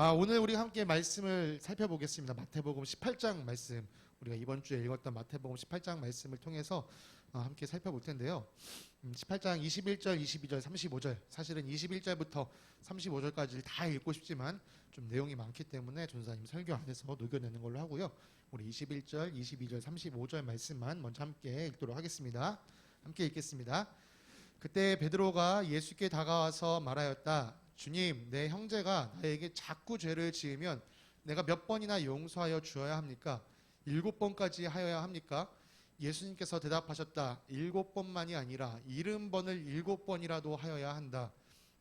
오늘 우리 함께 말씀을 살펴보겠습니다. 마태복음 18장 말씀, 우리가 이번 주에 읽었던 마태복음 18장 말씀을 통해서 함께 살펴볼 텐데요. 18장 21절, 22절, 35절, 사실은 21절부터 35절까지 다 읽고 싶지만 좀 내용이 많기 때문에 전사님 설교 안에서 녹여내는 걸로 하고요. 우리 21절, 22절, 35절 말씀만 먼저 함께 읽도록 하겠습니다. 함께 읽겠습니다. 그때 베드로가 예수께 다가와서 말하였다. 주님, 내 형제가 나에게 자꾸 죄를 지으면 내가 몇 번이나 용서하여 주어야 합니까? 7번까지 하여야 합니까? 예수님께서 대답하셨다. 7번만이 아니라 70번을 7번이라도 하여야 한다.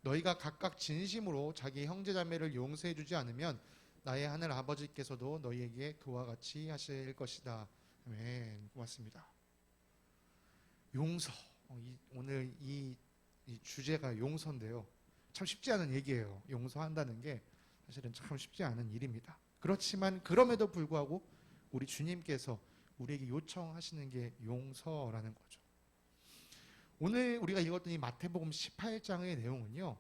너희가 각각 진심으로 자기 형제 자매를 용서해 주지 않으면 나의 하늘 아버지께서도 너희에게 그와 같이 하실 것이다. 아멘. 고맙습니다. 용서. 오늘 이 주제가 용서인데요. 참 쉽지 않은 얘기예요. 용서한다는 게 사실은 참 쉽지 않은 일입니다. 그렇지만 그럼에도 불구하고 우리 주님께서 우리에게 요청하시는 게 용서라는 거죠. 오늘 우리가 읽었던 이 마태복음 18장의 내용은요,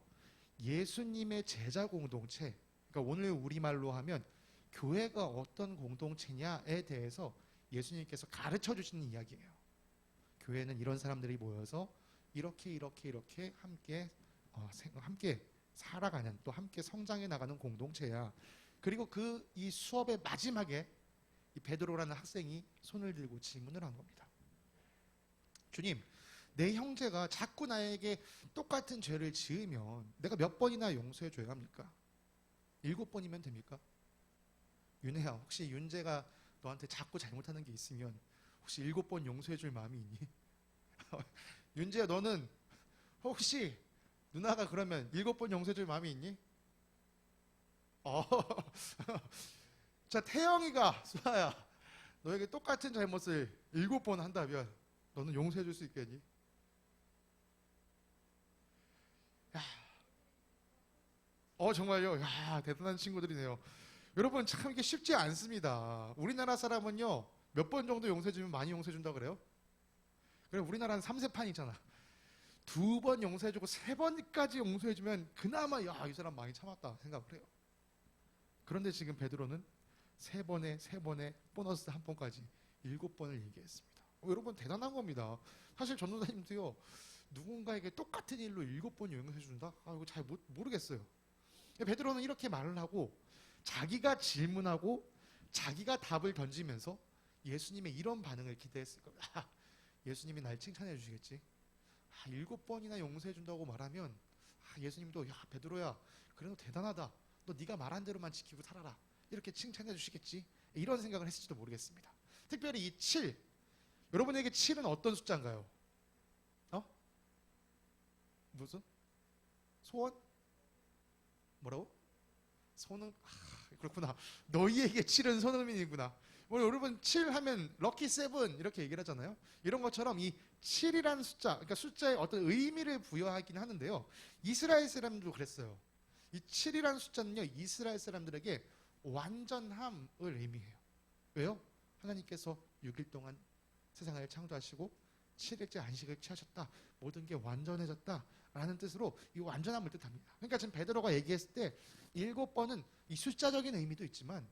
예수님의 제자 공동체, 그러니까 오늘 우리말로 하면 교회가 어떤 공동체냐에 대해서 예수님께서 가르쳐 주시는 이야기예요. 교회는 이런 사람들이 모여서 이렇게 함께 살아가는, 또 함께 성장해 나가는 공동체야. 그리고 이 수업의 마지막에 이 베드로라는 학생이 손을 들고 질문을 한 겁니다. 주님, 내 형제가 자꾸 나에게 똑같은 죄를 지으면 내가 몇 번이나 용서해 줘야 합니까? 7번이면 됩니까? 윤혜야, 혹시 윤재가 너한테 자꾸 잘못하는 게 있으면 혹시 7번 용서해 줄 마음이 있니? 윤재야, 너는 혹시 누나가 그러면 7번 용서해 줄 마음이 있니? 자, 태영이가, 수아야, 너에게 똑같은 잘못을 7번 한다면 너는 용서해 줄 수 있겠니? 정말요? 대단한 친구들이네요. 여러분, 참 이게 쉽지 않습니다. 우리나라 사람은요, 몇 번 정도 용서해 주면 많이 용서해 준다 그래요? 그래, 우리나라는 3세판이잖아. 2번 용서해주고 3번까지 용서해주면 그나마 이 사람 많이 참았다 생각을 해요. 그런데 지금 베드로는 3번에 보너스 1번까지 7번을 얘기했습니다. 여러분, 대단한 겁니다. 사실 전도사님도요, 누군가에게 똑같은 일로 7번 용서해준다? 이거 잘 모르겠어요. 베드로는 이렇게 말을 하고 자기가 질문하고 자기가 답을 던지면서 예수님의 이런 반응을 기대했을 겁니다. 예수님이 날 칭찬해 주시겠지? 7번이나 용서해 준다고 말하면 예수님도 베드로야, 그래도 대단하다. 너 네가 말한 대로만 지키고 살아라. 이렇게 칭찬해 주시겠지? 이런 생각을 했을지도 모르겠습니다. 특별히 이 7, 여러분에게 7은 어떤 숫자인가요? 무슨? 소원? 뭐라고? 손흥? 그렇구나. 너희에게 7은 손흥민이구나. 여러분, 7 하면 럭키 7 이렇게 얘기를 하잖아요. 이런 것처럼 이 7이라는 숫자, 그러니까 숫자에 어떤 의미를 부여하긴 하는데요. 이스라엘 사람도 그랬어요. 이 7이라는 숫자는요, 이스라엘 사람들에게 완전함을 의미해요. 왜요? 하나님께서 6일 동안 세상을 창조하시고 7일째 안식을 취하셨다. 모든 게 완전해졌다. 라는 뜻으로 이 완전함을 뜻합니다. 그러니까 지금 베드로가 얘기했을 때 7번은 이 숫자적인 의미도 있지만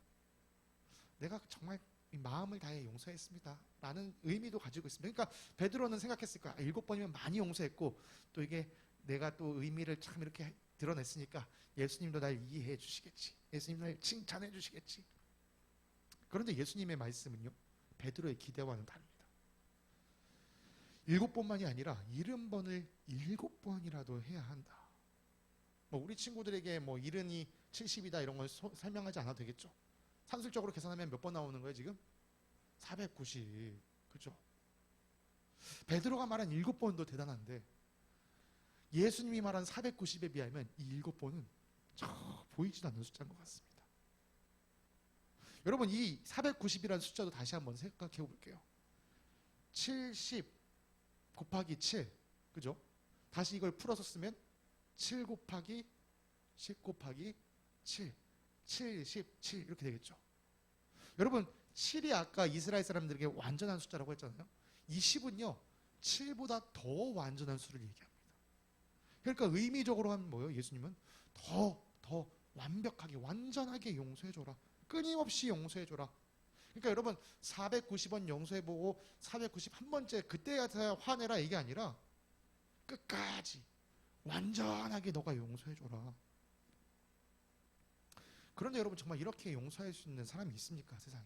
내가 정말 마음을 다해 용서했습니다. 라는 의미도 가지고 있습니다. 그러니까 베드로는 생각했을 거야. 7번이면 많이 용서했고 또 이게 내가 또 의미를 참 이렇게 드러냈으니까 예수님도 날 이해해 주시겠지. 예수님 날 칭찬해 주시겠지. 그런데 예수님의 말씀은요, 베드로의 기대와는 다릅니다. 7번만이 아니라 70번을 7번이라도 해야 한다. 우리 친구들에게 70이 70이다 이런 걸 설명하지 않아도 되겠죠. 산술적으로 계산하면 몇 번 나오는 거예요 지금? 490. 그렇죠? 베드로가 말한 7번도 대단한데 예수님이 말한 490에 비하면 이 7번은 보이지도 않는 숫자인 것 같습니다. 여러분, 이 490이라는 숫자도 다시 한번 생각해 볼게요. 70 곱하기 7, 그죠? 다시 이걸 풀어서 쓰면 7 곱하기 10 곱하기 7, 77 이렇게 되겠죠. 여러분, 7이 아까 이스라엘 사람들에게 완전한 숫자라고 했잖아요. 이 10은요, 7보다 더 완전한 수를 얘기합니다. 그러니까 의미적으로 하면 뭐예요? 예수님은 더 완벽하게 완전하게 용서해줘라. 끊임없이 용서해줘라. 그러니까 여러분 490번 용서해보고 491번째 그때야 화내라 이게 아니라 끝까지 완전하게 너가 용서해줘라. 그런데 여러분 정말 이렇게 용서할 수 있는 사람이 있습니까? 세상에.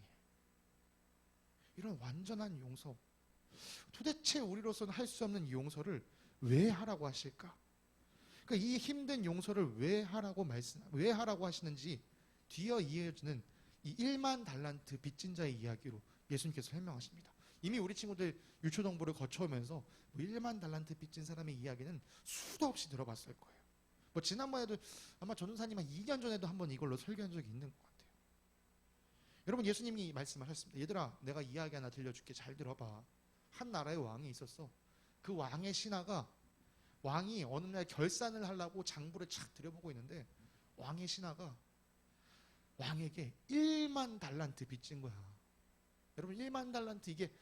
이런 완전한 용서. 도대체 우리로서는 할 수 없는 이 용서를 왜 하라고 하실까? 그러니까 이 힘든 용서를 왜 하라고 하시는지 뒤어 이어지는 이 1만 달란트 빚진 자의 이야기로 예수님께서 설명하십니다. 이미 우리 친구들 유초동부를 거쳐오면서 1만 달란트 빚진 사람의 이야기는 수도 없이 들어봤을 거예요. 지난번에도 아마 전도사님 한 2년 전에도 한번 이걸로 설교한 적이 있는 것 같아요. 여러분 예수님이 말씀하셨습니다. 얘들아 내가 이야기 하나 들려줄게. 잘 들어봐. 한 나라의 왕이 있었어. 그 왕의 신하가 왕이 어느 날 결산을 하려고 장부를 착 들여보고 있는데 왕의 신하가 왕에게 1만 달란트 빚진 거야. 여러분 1만 달란트 이게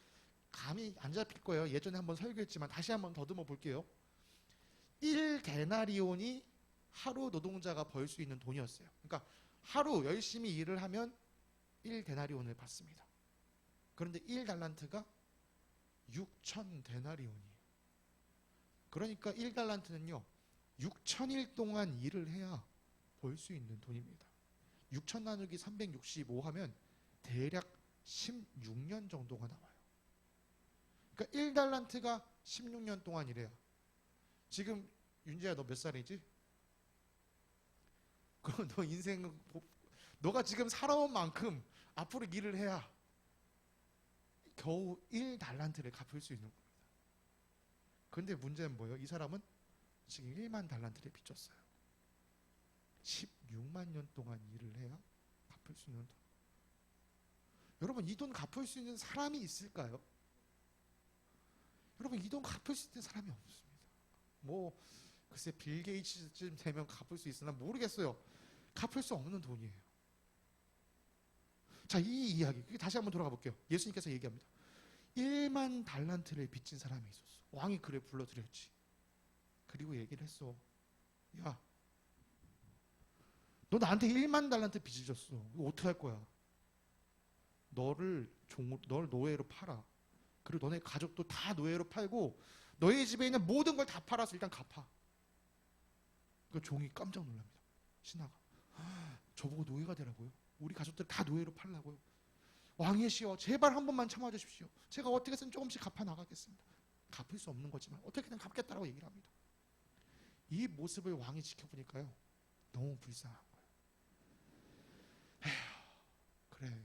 감이 안 잡힐 거예요. 예전에 한번 설교했지만 다시 한번 더듬어 볼게요. 1데나리온이 하루 노동자가 벌 수 있는 돈이었어요. 그러니까 하루 열심히 일을 하면 1데나리온을 받습니다. 그런데 1달란트가 6,000데나리온이에요. 그러니까 1달란트는요 6,000일 동안 일을 해야 벌 수 있는 돈입니다. 6,000 나누기 365 하면 대략 16년 정도가 나와요. 그러니까 1달란트가 16년 동안 일해야. 지금 윤지야 너 몇 살이지? 그럼 너 인생 너가 지금 살아온 만큼 앞으로 일을 해야 겨우 1달란트를 갚을 수 있는 겁니다. 그런데 문제는 뭐예요? 이 사람은 지금 1만 달란트를 빚졌어요. 16만 년 동안 일을 해야 갚을 수 있는 돈. 여러분 이 돈 갚을 수 있는 사람이 있을까요? 여러분 이 돈 갚을 수 있는 사람이 없습니다. 글쎄 빌 게이츠쯤 되면 갚을 수 있으나 모르겠어요. 갚을 수 없는 돈이에요. 자, 이 이야기 다시 한번 돌아가 볼게요. 예수님께서 얘기합니다. 1만 달란트를 빚진 사람이 있었어. 왕이 그래 불러들였지. 그리고 얘기를 했어. 야, 너 나한테 1만 달란트 빚을 졌어. 이거 어떻게 할 거야? 널 노예로 팔아. 그리고 너네 가족도 다 노예로 팔고 너희 집에 있는 모든 걸 다 팔아서 일단 갚아. 그 종이 깜짝 놀랍니다. 신하가 저보고 노예가 되라고요? 우리 가족들 다 노예로 팔라고요? 왕이시여 제발 한 번만 참아주십시오. 제가 어떻게든 조금씩 갚아 나가겠습니다. 갚을 수 없는 거지만 어떻게든 갚겠다라고 얘기를 합니다. 이 모습을 왕이 지켜보니까요 너무 불쌍한 거예요. 에휴, 그래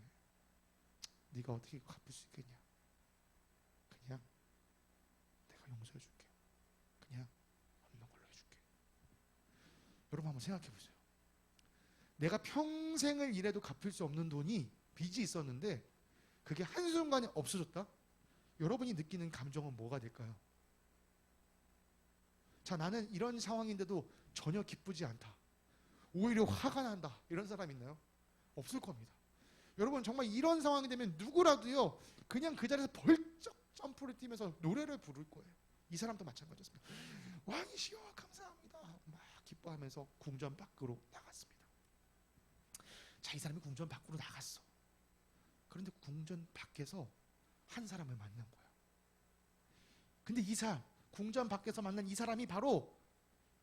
네가 어떻게 갚을 수 있겠냐. 그냥 내가 용서해 줄게. 그냥 없는 걸로 해줄게. 여러분 한번 생각해 보세요. 내가 평생을 일해도 갚을 수 없는 돈이 빚이 있었는데 그게 한순간에 없어졌다? 여러분이 느끼는 감정은 뭐가 될까요? 자, 나는 이런 상황인데도 전혀 기쁘지 않다. 오히려 화가 난다. 이런 사람 있나요? 없을 겁니다. 여러분 정말 이런 상황이 되면 누구라도요 그냥 그 자리에서 벌쩍 점프를 뛰면서 노래를 부를 거예요. 이 사람도 마찬가지였습니다. 왕이시여 감사합니다. 막 기뻐하면서 궁전 밖으로 나갔습니다. 자, 이 사람이 궁전 밖으로 나갔어. 그런데 궁전 밖에서 한 사람을 만난 거야. 근데 이 사람, 궁전 밖에서 만난 이 사람이 바로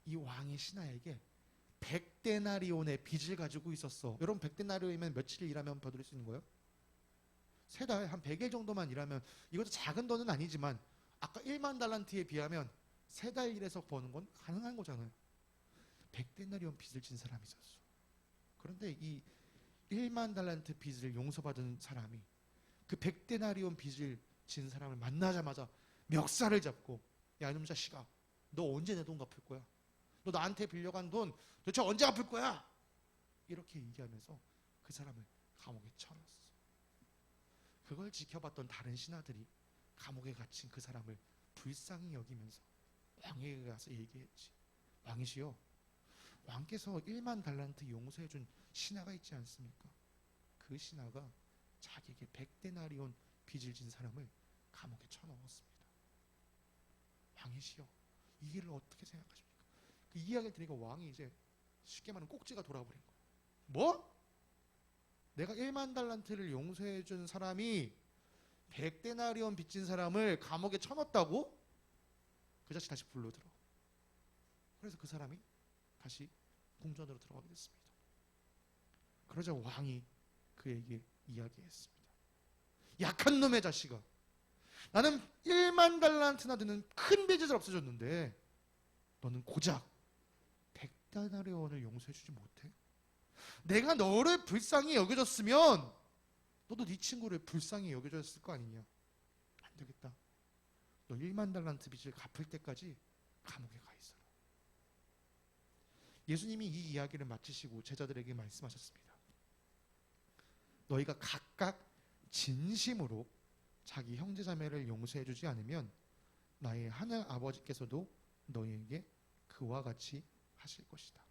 이 왕의 신하에게 100데나리온의 빚을 가지고 있었어. 여러분 100데나리온이면 며칠 일하면 받을 수 있는 거예요? 세 달, 한 100일 정도만 일하면, 이것도 작은 돈은 아니지만 아까 1만 달란트에 비하면 세 달 일해서 버는 건 가능한 거잖아요. 100데나리온 빚을 진 사람이 있었어. 그런데 이 1만 달란트 빚을 용서받은 사람이 그 100데나리온 빚을 진 사람을 만나자마자 멱살을 잡고, 야 이놈 자식아, 너 언제 내 돈 갚을 거야? 너 나한테 빌려간 돈 도대체 언제 갚을 거야? 이렇게 얘기하면서 그 사람을 감옥에 쳐넣었어. 그걸 지켜봤던 다른 신하들이 감옥에 갇힌 그 사람을 불쌍히 여기면서 왕에게 가서 얘기했지. 왕이시여, 왕께서 1만 달란트 용서해준 신하가 있지 않습니까? 그 신하가 자기에게 100데나리온 빚을 진 사람을 감옥에 쳐넣었습니다. 왕이시여, 이 일을 어떻게 생각하십니까? 그 이야기를 들으니까 왕이 이제 쉽게 말하면 꼭지가 돌아버린 거예요. 뭐? 내가 1만 달란트를 용서해 준 사람이 100데나리온 빚진 사람을 감옥에 쳐넣었다고? 그 자식 다시 불러들어. 그래서 그 사람이 다시 궁전으로 들어가게 됐습니다. 그러자 왕이 그에게 이야기했습니다. 약한 놈의 자식아, 나는 1만 달란트나 되는 큰 빚을 없애줬는데 너는 고작 100데나리온을 용서해 주지 못해? 내가 너를 불쌍히 여겨줬으면 너도 네 친구를 불쌍히 여겨줬을 거 아니냐. 안 되겠다. 너 1만 달란트 빚을 갚을 때까지 감옥에 가 있어라. 예수님이 이 이야기를 마치시고 제자들에게 말씀하셨습니다. 너희가 각각 진심으로 자기 형제자매를 용서해 주지 않으면 나의 하늘 아버지께서도 너희에게 그와 같이 하실 것이다.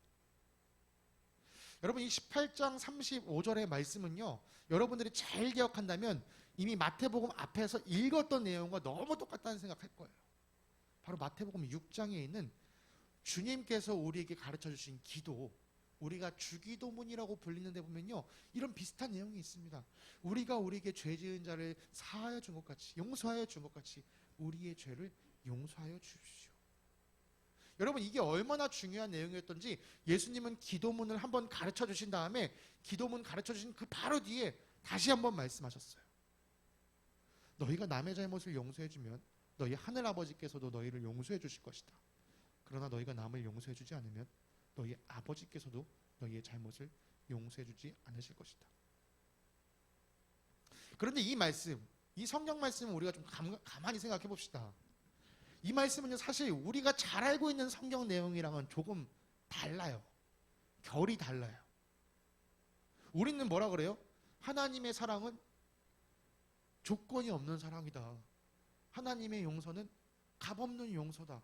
여러분, 이 18장 35절의 말씀은요, 여러분들이 잘 기억한다면 이미 마태복음 앞에서 읽었던 내용과 너무 똑같다는 생각할 거예요. 바로 마태복음 6장에 있는 주님께서 우리에게 가르쳐 주신 기도, 우리가 주기도문이라고 불리는 데 보면요, 이런 비슷한 내용이 있습니다. 우리가 우리에게 죄 지은 자를 사하여 준 것 같이, 용서하여 준 것 같이 우리의 죄를 용서하여 주십시오. 여러분, 이게 얼마나 중요한 내용이었던지 예수님은 기도문을 한번 가르쳐 주신 다음에 기도문 가르쳐 주신 그 바로 뒤에 다시 한번 말씀하셨어요. 너희가 남의 잘못을 용서해 주면 너희 하늘 아버지께서도 너희를 용서해 주실 것이다. 그러나 너희가 남을 용서해 주지 않으면 너희 아버지께서도 너희의 잘못을 용서해 주지 않으실 것이다. 그런데 이 말씀, 이 성경 말씀을 우리가 좀 가만히 생각해 봅시다. 이 말씀은요, 사실 우리가 잘 알고 있는 성경 내용이랑은 조금 달라요. 결이 달라요. 우리는 뭐라 그래요? 하나님의 사랑은 조건이 없는 사랑이다. 하나님의 용서는 값없는 용서다.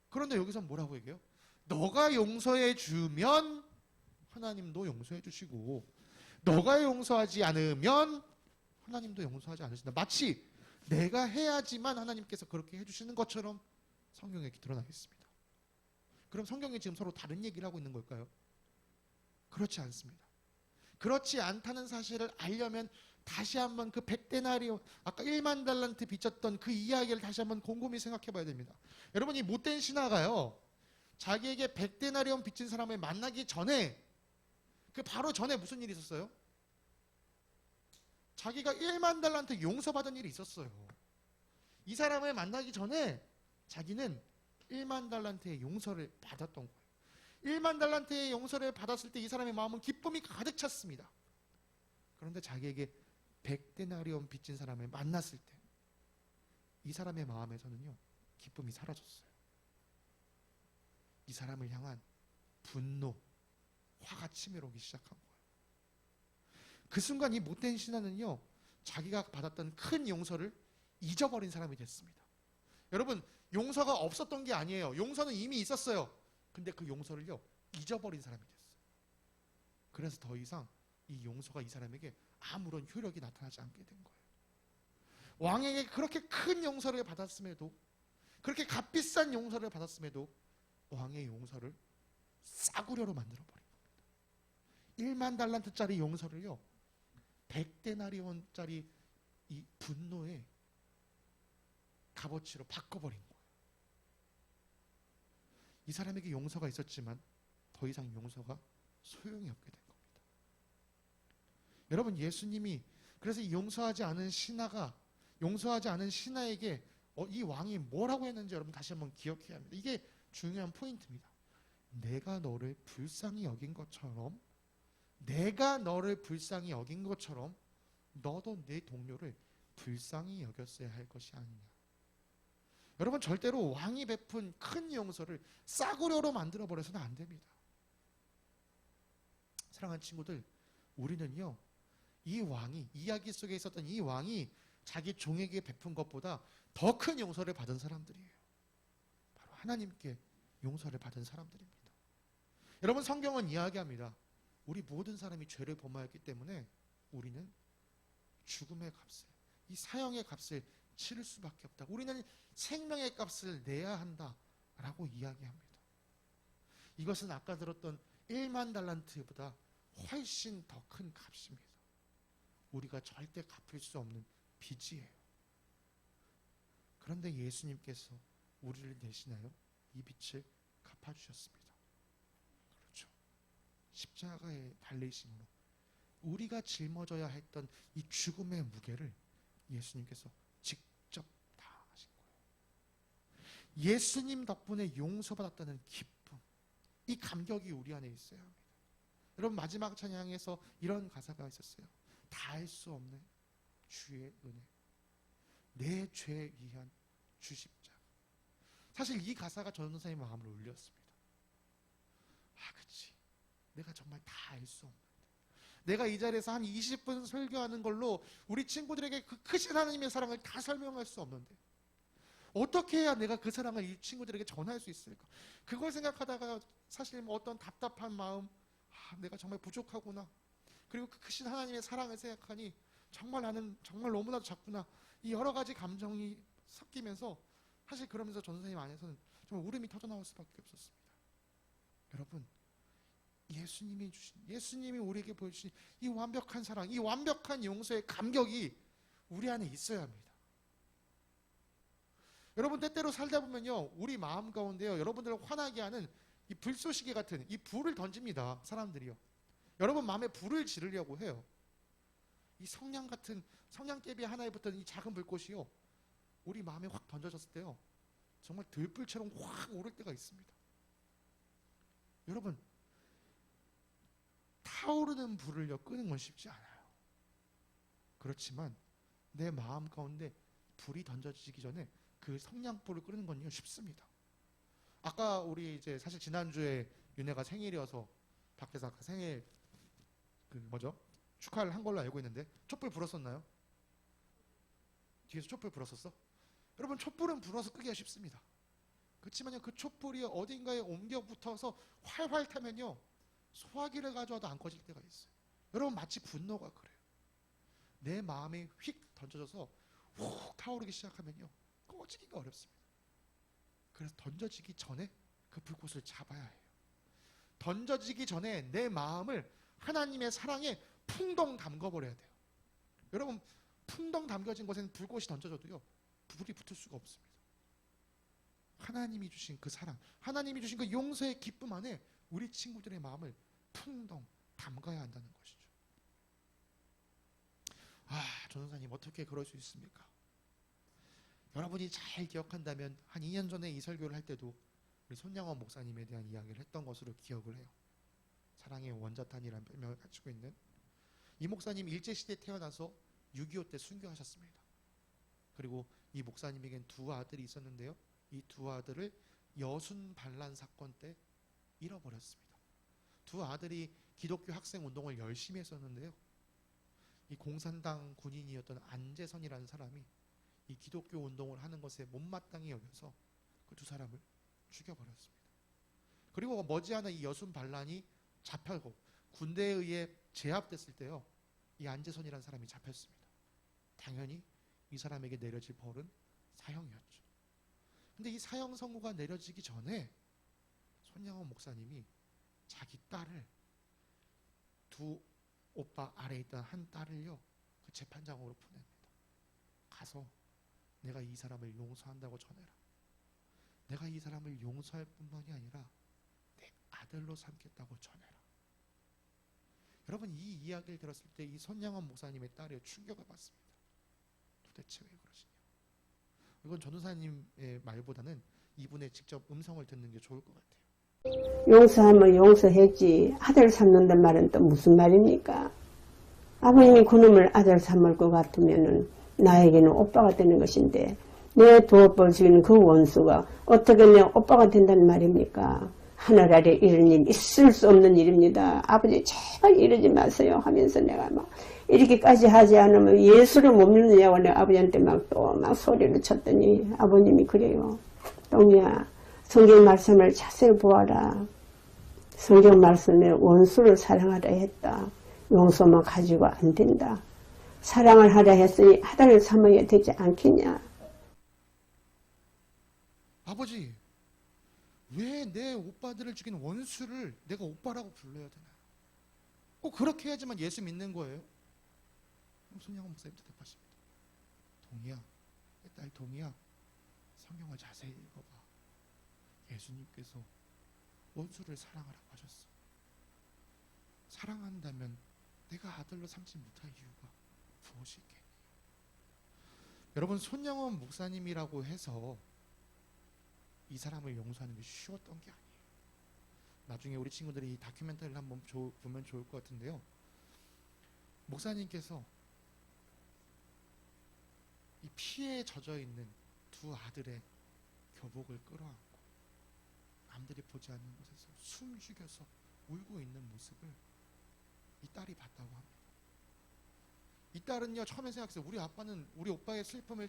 그런데 여기서 뭐라고 얘기해요? 너가 용서해 주면 하나님도 용서해 주시고, 너가 용서하지 않으면 하나님도 용서하지 않으신다. 마치 내가 해야지만 하나님께서 그렇게 해주시는 것처럼 성경에 드러나 있습니다. 그럼 성경이 지금 서로 다른 얘기를 하고 있는 걸까요? 그렇지 않습니다. 그렇지 않다는 사실을 알려면 다시 한번 그 100데나리온, 아까 1만 달란트 빚졌던 그 이야기를 다시 한번 곰곰이 생각해 봐야 됩니다. 여러분, 이 못된 신하가요, 자기에게 100데나리온 빚진 사람을 만나기 전에, 그 바로 전에 무슨 일이 있었어요? 자기가 1만 달란트 용서받은 일이 있었어요. 이 사람을 만나기 전에 자기는 1만 달란트의 용서를 받았던 거예요. 1만 달란트의 용서를 받았을 때 이 사람의 마음은 기쁨이 가득 찼습니다. 그런데 자기에게 100데나리온 빚진 사람을 만났을 때 이 사람의 마음에서는요, 기쁨이 사라졌어요. 이 사람을 향한 분노, 화가 치밀어오기 시작한 거예요. 그 순간 이 못된 신하는요, 자기가 받았던 큰 용서를 잊어버린 사람이 됐습니다. 여러분, 용서가 없었던 게 아니에요. 용서는 이미 있었어요. 근데 그 용서를요, 잊어버린 사람이 됐어요. 그래서 더 이상 이 용서가 이 사람에게 아무런 효력이 나타나지 않게 된 거예요. 왕에게 그렇게 큰 용서를 받았음에도, 그렇게 값비싼 용서를 받았음에도 왕의 용서를 싸구려로 만들어버린 겁니다. 1만 달란트짜리 용서를요, 100데나리온짜리 이 분노의 값어치로 바꿔버린 거예요. 이 사람에게 용서가 있었지만 더 이상 용서가 소용이 없게 된 겁니다. 여러분, 예수님이 그래서 이 용서하지 않은 신하에게 이 왕이 뭐라고 했는지 여러분 다시 한번 기억해야 합니다. 이게 중요한 포인트입니다. 내가 너를 불쌍히 여긴 것처럼, 너도 내 동료를 불쌍히 여겼어야 할 것이 아니냐. 여러분, 절대로 왕이 베푼 큰 용서를 싸구려로 만들어버려서는 안 됩니다. 사랑하는 친구들, 우리는요, 이 왕이, 이야기 속에 있었던 이 왕이 자기 종에게 베푼 것보다 더 큰 용서를 받은 사람들이에요. 바로 하나님께 용서를 받은 사람들입니다. 여러분, 성경은 이야기합니다. 우리 모든 사람이 죄를 범하였기 때문에 우리는 죽음의 값을, 이 사형의 값을 치를 수밖에 없다. 우리는 생명의 값을 내야 한다라고 이야기합니다. 이것은 아까 들었던 1만 달란트보다 훨씬 더 큰 값입니다. 우리가 절대 갚을 수 없는 빚이에요. 그런데 예수님께서 우리를 대신하여 이 빚을 갚아주셨습니다. 그렇죠. 십자가에 달리심으로 우리가 짊어져야 했던 이 죽음의 무게를 예수님께서 직접 다 하신 거예요. 예수님 덕분에 용서받았다는 기쁨, 이 감격이 우리 안에 있어야 합니다. 여러분, 마지막 찬양에서 이런 가사가 있었어요. 다 할 수 없는 주의 은혜, 내 죄 위한 주 십자가. 사실 이 가사가 전도사님 마음을 울렸습니다. 아, 그치, 내가 정말 다 할 수 없는데, 내가 이 자리에서 한 20분 설교하는 걸로 우리 친구들에게 그 크신 하나님의 사랑을 다 설명할 수 없는데 어떻게 해야 내가 그 사랑을 이 친구들에게 전할 수 있을까? 그걸 생각하다가 사실 어떤 답답한 마음, 아, 내가 정말 부족하구나, 그리고 그 크신 하나님의 사랑을 생각하니 정말 나는 정말 너무나도 작구나, 이 여러 가지 감정이 섞이면서 사실 그러면서 전도사님 안에서는 정말 울음이 터져나올 수밖에 없었습니다. 여러분, 예수님이 우리에게 보여주신 이 완벽한 사랑, 이 완벽한 용서의 감격이 우리 안에 있어야 합니다. 여러분, 때때로 살다 보면요, 우리 마음 가운데요, 여러분들을 화나게 하는 이 불쏘시개 같은 이 불을 던집니다. 사람들이요. 여러분 마음에 불을 지르려고 해요. 이 성냥 같은, 성냥개비 하나에 붙은 이 작은 불꽃이요, 우리 마음에 확 던져졌을 때요, 정말 들불처럼 확 오를 때가 있습니다. 여러분, 타오르는 불을요 끄는 건 쉽지 않아요. 그렇지만 내 마음 가운데 불이 던져지기 전에 그 성냥불을 끄는 건요 쉽습니다. 아까 우리 이제 사실 지난주에 윤혜가 생일이어서 밖에서 아까 생일 축하를 한 걸로 알고 있는데 촛불 불었었나요? 뒤에서 촛불 불었었어? 여러분, 촛불은 불어서 끄기가 쉽습니다. 그렇지만요, 그 촛불이 어딘가에 옮겨 붙어서 활활 타면요, 소화기를 가져와도 안 꺼질 때가 있어요. 여러분, 마치 분노가 그래요. 내 마음에 휙 던져져서 훅 타오르기 시작하면요, 꺼지기가 어렵습니다. 그래서 던져지기 전에 그 불꽃을 잡아야 해요. 던져지기 전에 내 마음을 하나님의 사랑에 풍덩 담궈버려야 돼요. 여러분, 풍덩 담겨진 곳에는 불꽃이 던져져도요, 불이 붙을 수가 없습니다. 하나님이 주신 그 사랑, 하나님이 주신 그 용서의 기쁨 안에 우리 친구들의 마음을 풍덩 담가야 한다는 것이죠. 아, 전도사님 어떻게 그럴 수 있습니까? 여러분이 잘 기억한다면 한 2년 전에 이 설교를 할 때도 우리 손양원 목사님에 대한 이야기를 했던 것으로 기억을 해요. 사랑의 원자탄이라는 별명을 가지고 있는 이 목사님, 일제시대에 태어나서 6.25 때 순교하셨습니다. 그리고 이 목사님에겐 두 아들이 있었는데요, 이 두 아들을 여순 반란 사건 때 잃어버렸습니다. 두 아들이 기독교 학생 운동을 열심히 했었는데요, 이 공산당 군인이었던 안재선이라는 사람이 이 기독교 운동을 하는 것에 못마땅히 여겨서 그 두 사람을 죽여버렸습니다. 그리고 머지않아 이 여순 반란이 잡혀고 군대에 의해 제압됐을 때요, 이 안재선이라는 사람이 잡혔습니다. 당연히 이 사람에게 내려질 벌은 사형이었죠. 근데 이 사형 선고가 내려지기 전에 손양원 목사님이 자기 딸을, 두 오빠 아래에 있던 한 딸을요, 그 재판장으로 보냅니다. 가서 내가 이 사람을 용서한다고 전해라. 내가 이 사람을 용서할 뿐만이 아니라 내 아들로 삼겠다고 전해라. 여러분, 이 이야기를 들었을 때 이 손양원 목사님의 딸이 충격을 받습니다. 도대체 왜 그러시냐. 이건 전도사님의 말보다는 이분의 직접 음성을 듣는 게 좋을 것 같아요. 용서하면 용서했지 아들 삼는단 말은 또 무슨 말입니까? 아버님이 그놈을 아들 삼을 것 같으면은 나에게는 오빠가 되는 것인데 내 두 오빠를 죽이는 그 원수가 어떻게 내 오빠가 된다는 말입니까? 하늘 아래 이런 일 있을 수 없는 일입니다. 아버지 제발 이러지 마세요 하면서 내가 막 이렇게까지 하지 않으면 예수를 못 믿느냐고 내가 아버지한테 또 막 소리를 쳤더니 아버님이 그래요. 똥이야, 성경 말씀을 자세히 보아라. 성경 말씀에 원수를 사랑하라 했다. 용서만 가지고 안 된다. 사랑을 하라 했으니 아들을 삼아야 되지 않겠냐. 아버지, 왜 내 오빠들을 죽인 원수를 내가 오빠라고 불러야 되나? 꼭 그렇게 해야지만 예수 믿는 거예요? 손양원 목사님 대답하십니다. 동희야, 내 딸 동희야, 성경을 자세히 읽어봐. 예수님께서 원수를 사랑하라고 하셨어. 사랑한다면 내가 아들로 삼지 못할 이유가 무엇이 있겠니? 여러분, 손양원 목사님이라고 해서 이 사람을 용서하는 게 쉬웠던 게 아니에요. 나중에 우리 친구들이 이 다큐멘터리를 한번 보면 좋을 것 같은데요. 목사님께서 이 피에 젖어 있는 두 아들의 교복을 끌어안고 남들이 보지 않는 곳에서 숨죽여서 울고 있는 모습을 이 딸이 봤다고 합니다. 이 딸은요, 처음에 생각했어요. 우리 아빠는 우리 오빠의 슬픔을,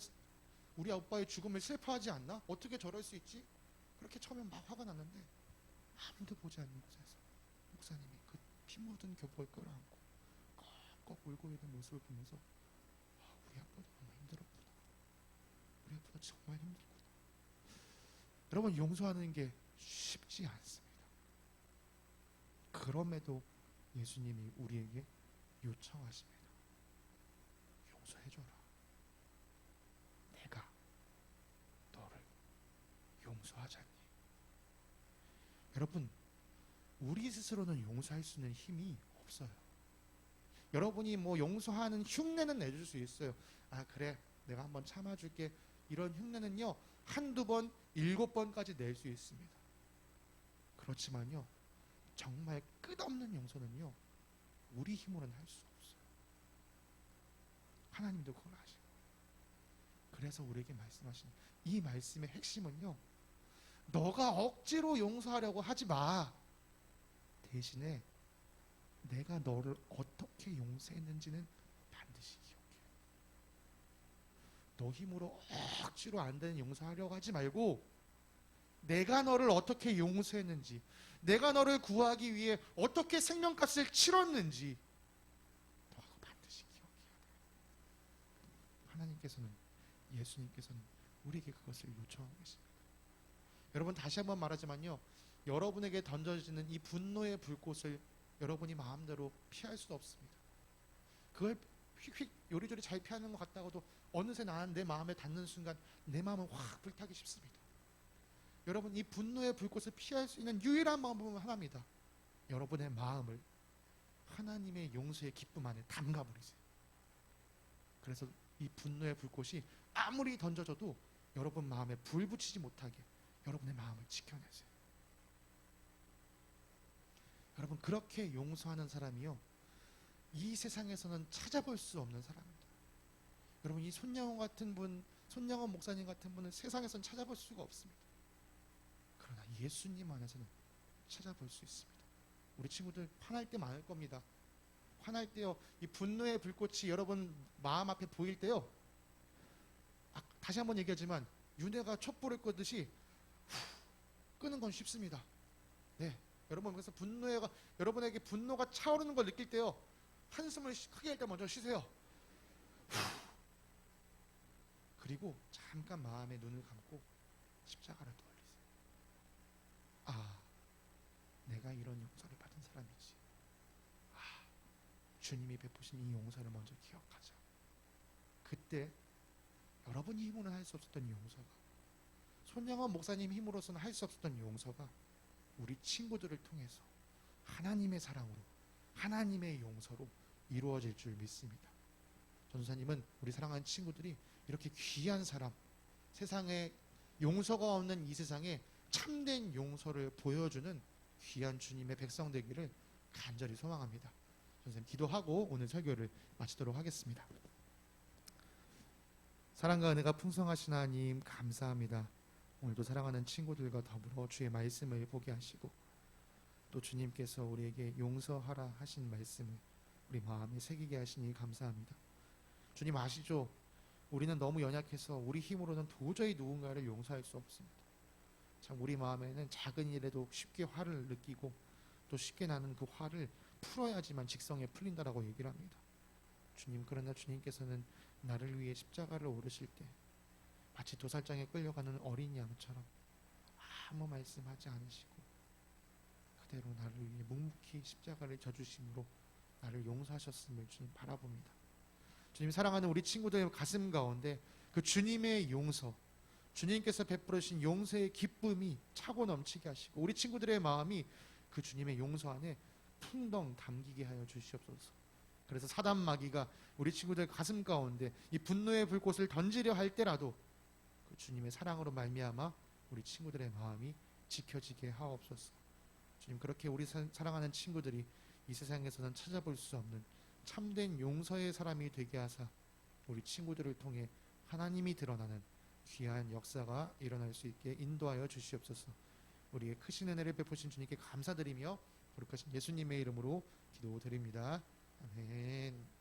우리 오빠의 죽음을 슬퍼하지 않나? 어떻게 저럴 수 있지? 그렇게 처음에 막 화가 났는데 아무도 보지 않는 곳에서 목사님이 그 피 묻은 교복을 끌어안고 꺽꺽 울고 있는 모습을 보면서 우리 아빠도 너무 힘들었구나. 우리 아빠도 정말 힘들구나. 여러분, 용서하는 게 쉽지 않습니다. 그럼에도 예수님이 우리에게 요청하십니다. 용서해줘라. 내가 너를 용서하잖니. 여러분, 우리 스스로는 용서할 수 있는 힘이 없어요. 여러분이 뭐 용서하는 흉내는 내줄 수 있어요. 아, 그래, 내가 한번 참아줄게. 이런 흉내는요, 한두 번, 7번까지 낼 수 있습니다. 그렇지만요, 정말 끝없는 용서는요, 우리 힘으로는 할 수 없어요. 하나님도 그걸 아시고. 그래서 우리에게 말씀하신 이 말씀의 핵심은요, 너가 억지로 용서하려고 하지 마. 대신에 내가 너를 어떻게 용서했는지는 반드시 기억해. 너 힘으로 억지로 안 되는 용서하려고 하지 말고 내가 너를 어떻게 용서했는지, 내가 너를 구하기 위해 어떻게 생명값을 치렀는지 너하고 반드시 기억해야 돼. 하나님께서는, 예수님께서는 우리에게 그것을 요청하고 계십니다. 여러분, 다시 한번 말하지만요, 여러분에게 던져지는 이 분노의 불꽃을 여러분이 마음대로 피할 수 없습니다. 그걸 휙휙 요리조리 잘 피하는 것 같다가도 어느새 나는 내 마음에 닿는 순간 내 마음은 확 불타기 쉽습니다. 여러분, 이 분노의 불꽃을 피할 수 있는 유일한 방법은 하나입니다. 여러분의 마음을 하나님의 용서의 기쁨 안에 담가버리세요. 그래서 이 분노의 불꽃이 아무리 던져져도 여러분 마음에 불 붙이지 못하게 여러분의 마음을 지켜내세요. 여러분, 그렇게 용서하는 사람이요, 이 세상에서는 찾아볼 수 없는 사람입니다. 여러분, 이 손양원 같은 분, 손양원 목사님 같은 분은 세상에서는 찾아볼 수가 없습니다. 그러나 예수님 안에서는 찾아볼 수 있습니다. 우리 친구들 화날 때 많을 겁니다. 화날 때요, 이 분노의 불꽃이 여러분 마음 앞에 보일 때요, 다시 한번 얘기하지만 윤회가 촛불을 끄듯이 끄는 건 쉽습니다. 네, 여러분, 그래서 여러분에게 분노가 차오르는 걸 느낄 때요, 한숨을 크게 할 때 먼저 쉬세요. 그리고 잠깐 마음에 눈을 감고 십자가를 떠올리세요. 아, 내가 이런 용서를 받은 사람이지. 아, 주님이 베푸신 이 용서를 먼저 기억하자. 그때 여러분이 힘으로는 할 수 없었던 용서가, 손양원 목사님 힘으로서는 할 수 없었던 용서가 우리 친구들을 통해서 하나님의 사랑으로, 하나님의 용서로 이루어질 줄 믿습니다. 전도사님은 우리 사랑하는 친구들이 이렇게 귀한 사람, 세상에 용서가 없는 이 세상에 참된 용서를 보여주는 귀한 주님의 백성 되기를 간절히 소망합니다. 전도사님 기도하고 오늘 설교를 마치도록 하겠습니다. 사랑과 은혜가 풍성하신 하나님, 감사합니다. 오늘도 사랑하는 친구들과 더불어 주의 말씀을 보게 하시고, 또 주님께서 우리에게 용서하라 하신 말씀을 우리 마음에 새기게 하시니 감사합니다. 주님 아시죠? 우리는 너무 연약해서 우리 힘으로는 도저히 누군가를 용서할 수 없습니다. 참, 우리 마음에는 작은 일에도 쉽게 화를 느끼고 또 쉽게 나는 그 화를 풀어야지만 직성에 풀린다라고 얘기를 합니다. 주님, 그러나 주님께서는 나를 위해 십자가를 오르실 때 마치 도살장에 끌려가는 어린 양처럼 아무 말씀하지 않으시고 그대로 나를 위해 묵묵히 십자가를 져주심으로 나를 용서하셨음을 주님 바라봅니다. 주님, 사랑하는 우리 친구들의 가슴 가운데 그 주님의 용서, 주님께서 베풀어 주신 용서의 기쁨이 차고 넘치게 하시고 우리 친구들의 마음이 그 주님의 용서 안에 풍덩 담기게 하여 주시옵소서. 그래서 사단 마귀가 우리 친구들 가슴 가운데 이 분노의 불꽃을 던지려 할 때라도 그 주님의 사랑으로 말미암아 우리 친구들의 마음이 지켜지게 하옵소서. 주님, 그렇게 우리 사랑하는 친구들이 이 세상에서는 찾아볼 수 없는 참된 용서의 사람이 되게 하사 우리 친구들을 통해 하나님이 드러나는 귀한 역사가 일어날 수 있게 인도하여 주시옵소서. 우리의 크신 은혜를 베푸신 주님께 감사드리며 거룩하신 예수님의 이름으로 기도드립니다. 아멘.